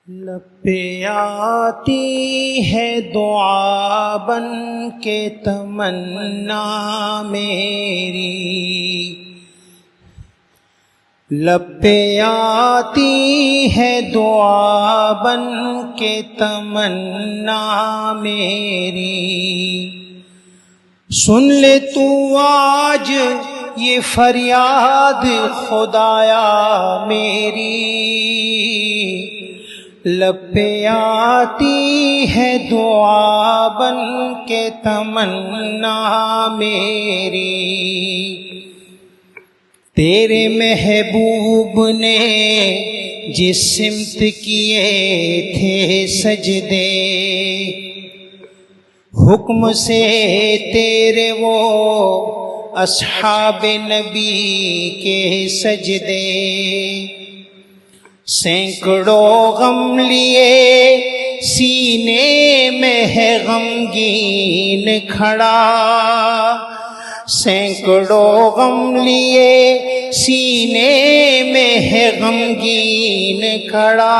لب پہ آتی ہے دعا بن کے تمنا میری، لب پہ آتی ہے دعا بن کے تمنا میری، سن لے تو آج یہ فریاد خدایا میری، لب پہ آتی ہے دعا بن کے تمنا میری، تیرے محبوب نے جس سمت کیے تھے سجدے، حکم سے تیرے وہ اصحاب نبی کے سجدے، سینکڑوں غم لیے سینے میں ہے غمگین کھڑا، سینکڑوں غم لیے سینے میں ہے غمگین کھڑا،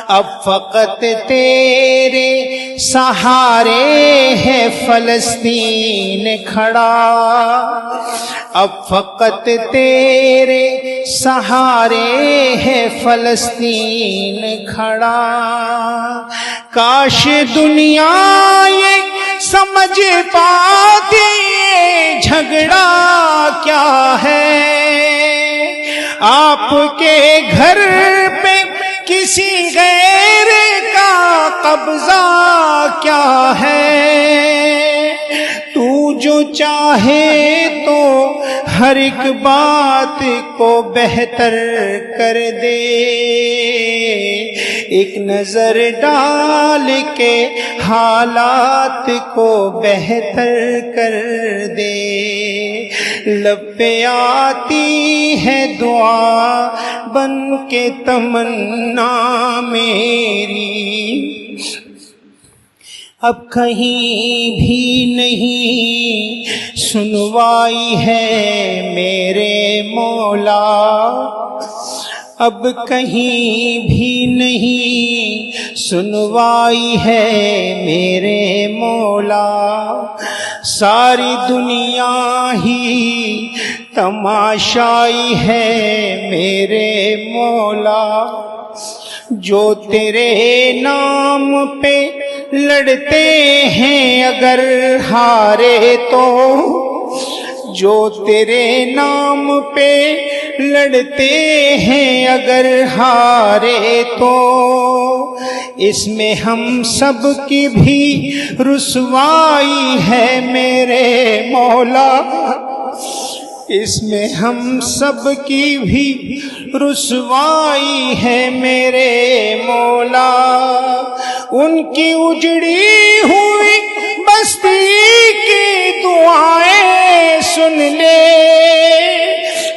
اب فقط تیرے سہارے ہے فلسطین کھڑا، اب فقط تیرے سہارے ہے فلسطین کھڑا، کاش دنیا یہ سمجھ پاتی جھگڑا کیا ہے، آپ کے گھر پہ کسی غیر کا قبضہ کیا ہے، تو جو چاہے تو ہر ایک بات کو بہتر کر دے، ایک نظر ڈال کے حالات کو بہتر کر دے، لب پہ آتی ہے دعا بن کے تمنا میری، اب کہیں بھی نہیں سنوائی ہے میرے مولا، اب کہیں بھی نہیں سنوائی ہے میرے مولا، ساری دنیا ہی تماشائی ہے میرے مولا، جو تیرے نام پہ لڑتے ہیں اگر ہارے تو، جو تیرے نام پہ لڑتے ہیں اگر ہارے تو، اس میں ہم سب کی بھی رسوائی ہے میرے مولا، اس میں ہم سب کی بھی رسوائی ہے میرے مولا، ان کی اجڑی ہوئی بستی کی دعائیں سن لے،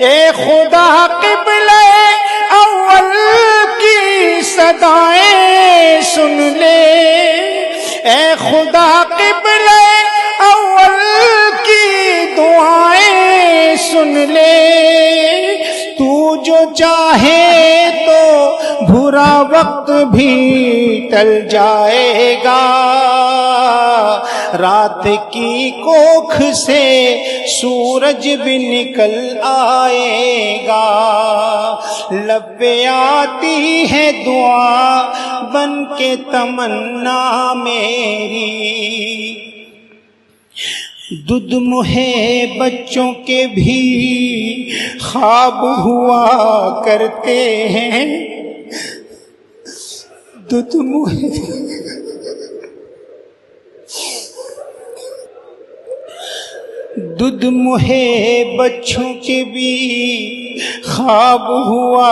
اے خدا قبلہ اول کی صدائیں سن لے، اے خدا قبلہ اول کی دعائیں سن لے، تو جو چاہے تو برا وقت بھی ٹل جائے گا، رات کی کوکھ سے سورج بھی نکل آئے گا، لب پہ آتی ہے دعا بن کے تمنا میری، دودھ مہے بچوں کے بھی خواب ہوا کرتے ہیں، دودھ مہے دودھ مہے بچوں کے بھی خواب ہوا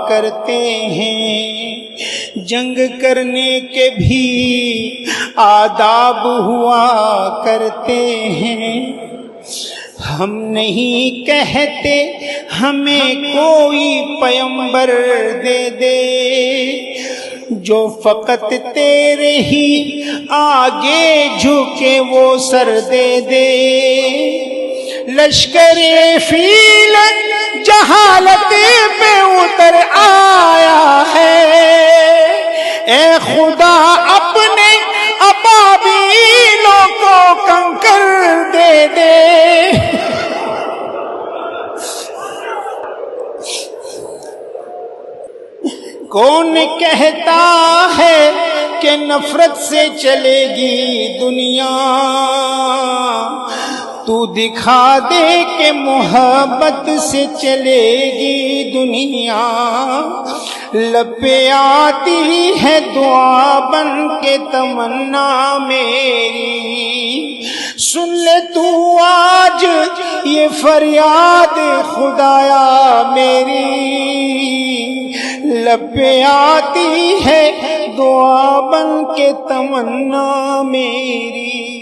کرتے ہیں، جنگ کرنے کے بھی آداب ہوا کرتے ہیں، ہم نہیں کہتے ہمیں کوئی پیمبر دے دے، جو فقط تیرے ہی آگے جھکے وہ سر دے دے، لشکر فیل جہالت پہ اتر آیا ہے، کون کہتا ہے کہ نفرت سے چلے گی دنیا، تو دکھا دے کہ محبت سے چلے گی دنیا۔ لب پہ آتی ہے دعا بن کے تمنا میری، سن لے تو آج یہ فریاد خدایا میری۔ لب پہ آتی ہے دعا بن کے تمنا میری۔